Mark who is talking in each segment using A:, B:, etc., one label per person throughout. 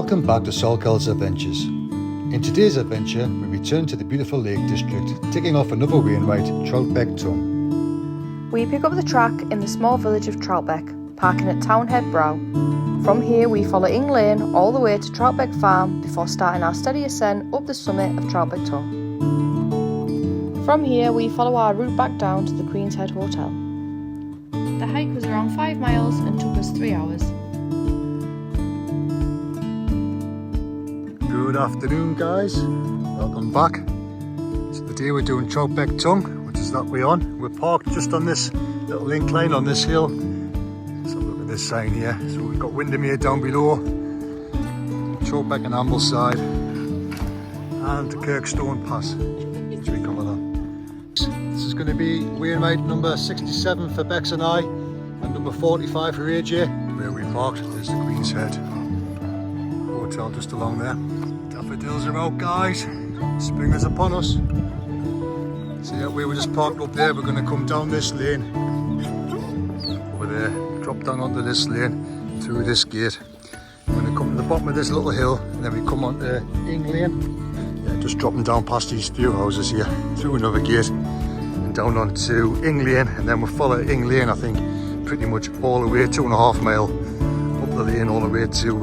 A: Welcome back to Salkel's Adventures. In today's adventure, we return to the beautiful Lake District, taking off another Wainwright, Troutbeck Tongue.
B: We pick up the track in the small village of Troutbeck, parking at Townhead Brow. From here we follow Ing Lane all the way to Troutbeck Farm before starting our steady ascent up the summit of Troutbeck Tongue. From here we follow our route back down to the Queen's Head Hotel. The hike was around 5 miles and took us 3 hours.
A: Good afternoon, guys. Welcome back. So today we're doing Troutbeck Tongue, which is that way on. We're parked just on this little incline on this hill. So look at this sign here. So we've got Windermere down below, Troutbeck and Armboth side, and the Kirkstone Pass, which we come along. This is going to be Wainwright number 67 for Bex and I, and number 45 for AJ. Where we parked, there's the Queen's Head Hotel just along there. Daffodils are out, guys. Spring is upon us. So yeah, we were just parked up there. We're going to come down this lane over there, drop down onto this lane through this gate. We're going to come to the bottom of this little hill, and then we come onto Ing Lane. Yeah, just dropping down past these few houses here, through another gate, and down onto Ing Lane, and then we'll follow Ing Lane, I think, pretty much all the way, 2.5 mile up the lane, all the way to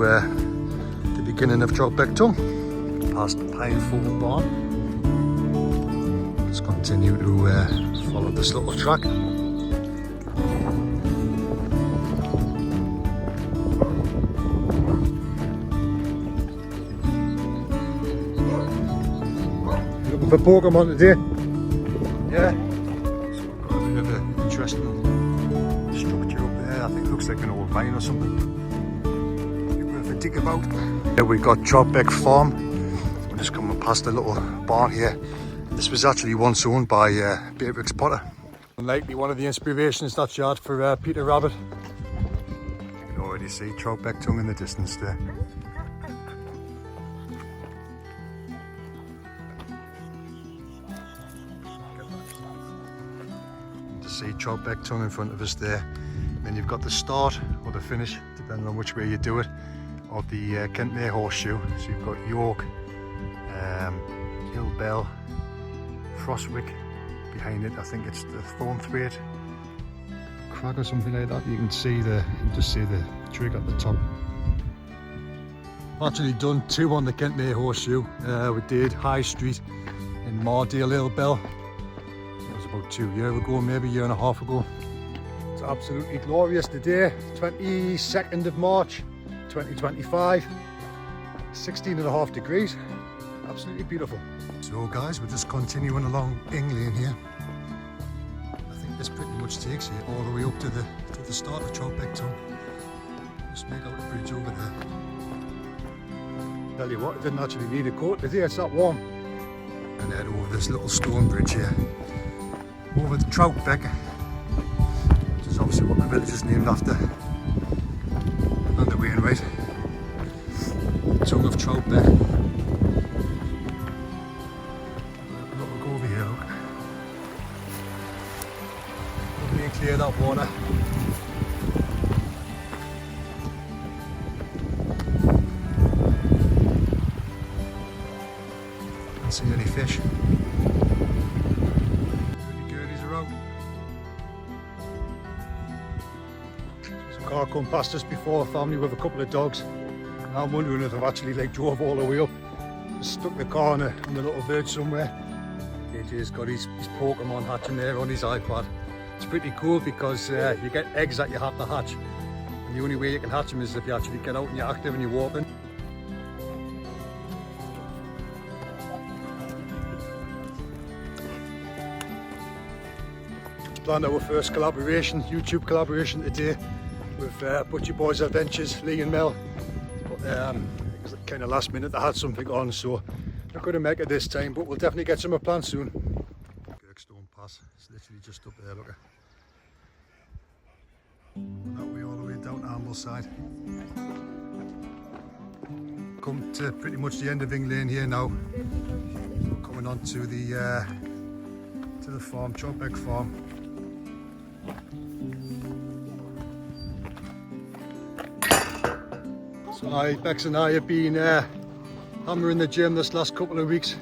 A: the beginning of Troutbeck Tongue, past Pinefold Barn. Let's continue to follow this little track. Looking for Pokemon today? Yeah. So we've got a bit of an interesting structure up there. I think it looks like an old mine or something. Worth a dig about. Here we've got Troutbeck Farm. We're just coming past a little barn here. This was actually once owned by Beatrix Potter. Likely one of the inspirations that she had for Peter Rabbit. You can already see Troutbeck Tongue in the distance there. To see Troutbeck Tongue in front of us there. Then you've got the start or the finish, depending on which way you do it, of the Kentmere Horseshoe. So you've got York, Hillbell, Frostwick behind it. I think it's the Thornthwaite Crag or something like that. You can see just see the trig at the top. Actually done 2 on the Kentmere Horseshoe. We did High Street in Mardale, Hillbell. That was about 2 years ago, maybe 1.5 years ago. It's absolutely glorious today, 22nd of March 2025, 16.5 degrees, absolutely beautiful. So guys, we're just continuing along Ing Lane here. I think this pretty much takes you all the way up to the start of Troutbeck Tongue. Just make out the bridge over there. Tell you what, it didn't actually need a coat today, it's that warm. And head over this little stone bridge here, over to Troutbeck, which is obviously what the village is named after, and the Wainwright, Tongue of Troutbeck. Look over here, look. Lovely and clear, that water. Can't see any fish. Car come past us before, a family with a couple of dogs. And I'm wondering if they've actually drove all the way up. Just stuck the car on the little verge somewhere. AJ's got his Pokemon hatching there on his iPad. It's pretty cool because you get eggs that you have to hatch. And the only way you can hatch them is if you actually get out and you're active and you're walking. Planned our first collaboration, YouTube collaboration today, with Butcher Boys Adventures, Lee and Mel. But it was kind of last minute, I had something on, so I couldn't make it this time, but we'll definitely get some planned soon. Kirkstone Pass, it's literally just up there, look at. That way all the way down to Armboth side. Come to pretty much the end of Ing Lane here now. Coming on to the farm, Troutbeck Farm. So Bex and I have been hammering the gym this last couple of weeks.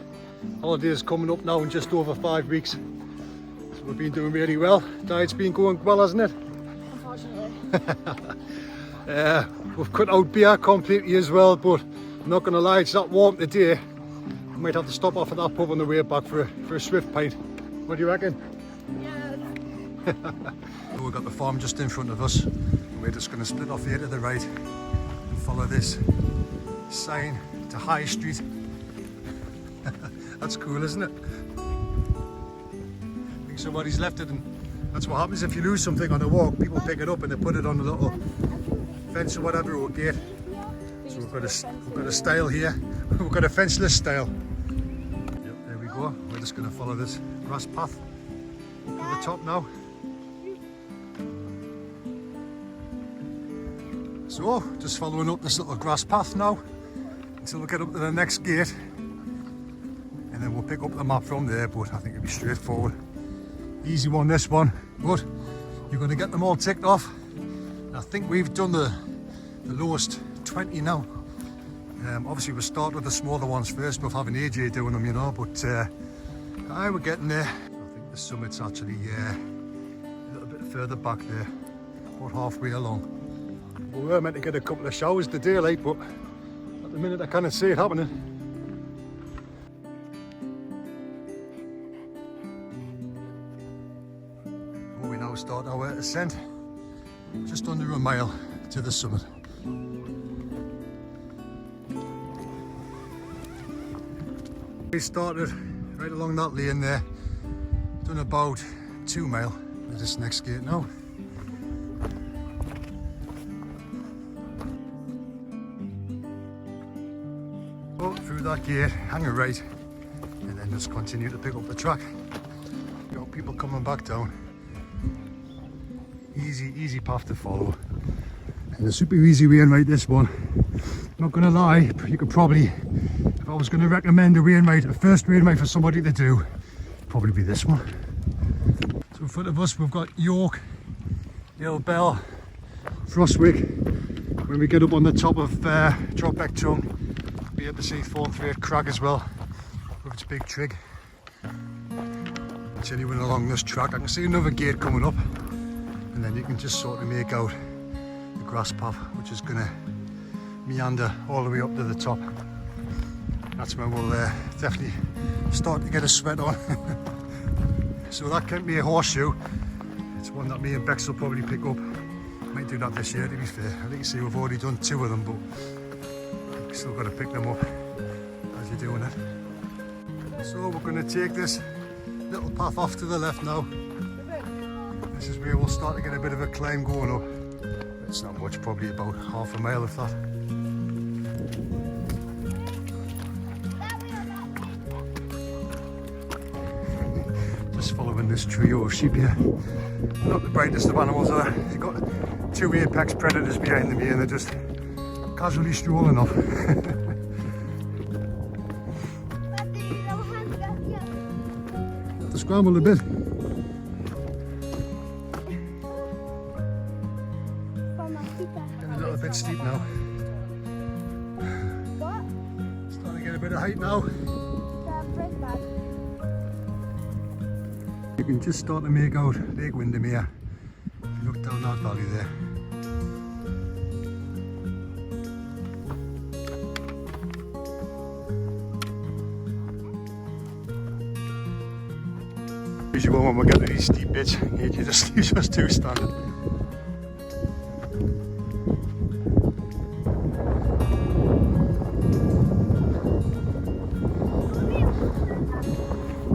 A: Holidays coming up now in just over 5 weeks. So we've been doing really well. Diet's been going well, hasn't it?
B: Unfortunately.
A: We've cut out beer completely as well, but I'm not going to lie, it's that warm today. I might have to stop off at that pub on the way back for a swift pint. What do you reckon?
B: Yeah.
A: We've got the farm just in front of us. We're just going to split off here to the right and follow this sign to High Street. That's cool, isn't it? I think somebody's left it, and that's what happens if you lose something on a walk. People pick it up and they put it on a little fence or whatever, or gate. So we've got a style here. We've got a fenceless style. Yep, there we go. We're just going to follow this grass path up to the top now. So, just following up this little grass path now until we get up to the next gate, and then we'll pick up the map from there, but I think it'll be straightforward. Easy one, this one, but you're going to get them all ticked off. And I think we've done the lowest 20 now. Obviously we'll start with the smaller ones first with having AJ doing them, you know, but we're getting there. I think the summit's actually a little bit further back there, about halfway along. We were meant to get a couple of showers today, like, but at the minute I can't see it happening. We now start our ascent, just under a mile to the summit. We started right along that lane there, done about 2 mile at this next gate now. Through that gate, hang a right, and then just continue to pick up the track. Got people coming back down. Easy path to follow. And a super easy Wainwright, this one. Not gonna lie, you could probably, if I was gonna recommend a Wainwright, a first Wainwright for somebody to do, probably be this one. So in front of us we've got York, Hill Bell, Frostwick. When we get up on the top of Troutbeck Tongue, be able to see Thornthwaite Crag as well with its big trig. Continuing along this track, I can see another gate coming up, and then you can just sort of make out the grass path, which is going to meander all the way up to the top. That's when we'll definitely start to get a sweat on. So that can't be a horseshoe. It's one that me and Bex will probably pick up. Might do that this year, to be fair. I think you see we've already done 2 of them, but still got to pick them up as you're doing it. So we're going to take this little path off to the left now. This is where we'll start to get a bit of a climb going up. It's not much, probably about half a mile of that. Just following this trio of sheep here. Not the brightest of animals there. You've got 2 apex predators behind them here, and they're just casually strolling off. Have to scramble a bit. Getting a little bit steep now. Starting to get a bit of height now. You can just start to make out Lake Windermere if you look down that valley there. Usually when we get to these steep bits, you just do standard.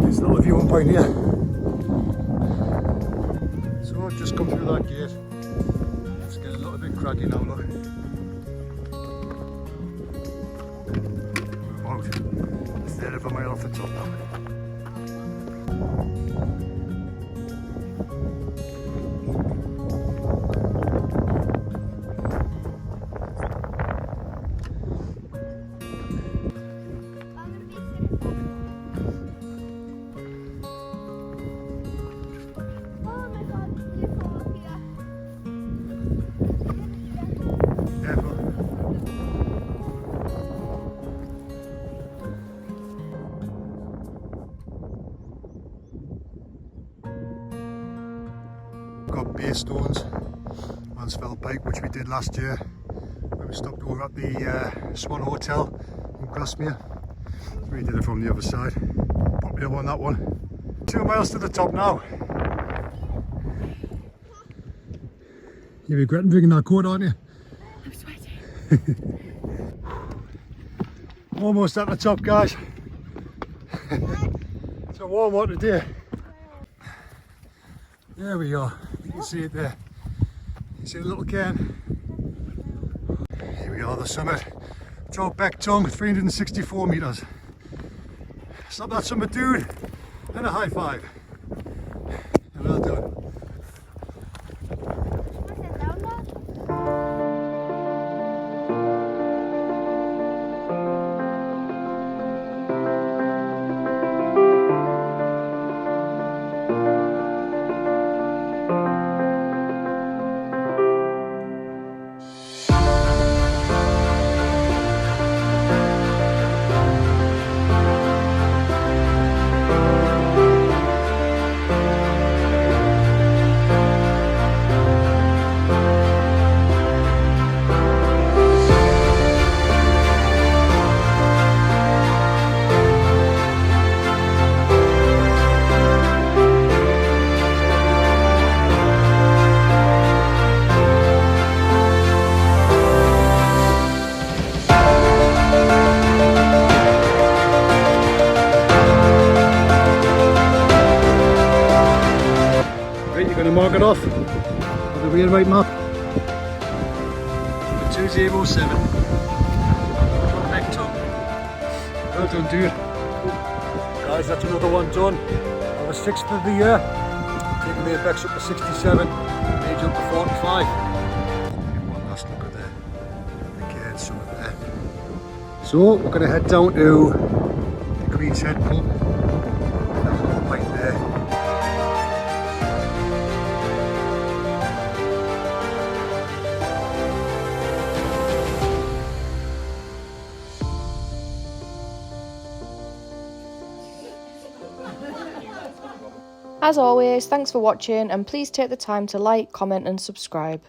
A: There's a little viewing point here. So I've just come through that gate. It's getting a little bit craggy now, look. We're about a third of a mile off the top now. got base stones, Mansfeld Pike, which we did last year when we stopped over at the Swan Hotel in Grasmere. We did it from the other side. Popular on that one. 2 miles to the top now. You're regretting drinking that coat, aren't you?
B: I'm sweating.
A: Almost at the top, guys. It's a warm one today. There we are. You can see it there. You can see the little cairn. Here we are, the summit. Troutbeck Tongue, 364 metres. Stop that summit, dude. And a high five. Well done. Mark it off on the Wainwright map. 207. Troutbeck Tongue. Well done, dude. Guys, that's another one done. On the 6th of the year. Taking the effects up to 67. Age up to 45. One last look at the cairn summit there. So we're going to head down to the Queen's Head pub. That little pint there.
B: As always, thanks for watching and please take the time to like, comment and subscribe.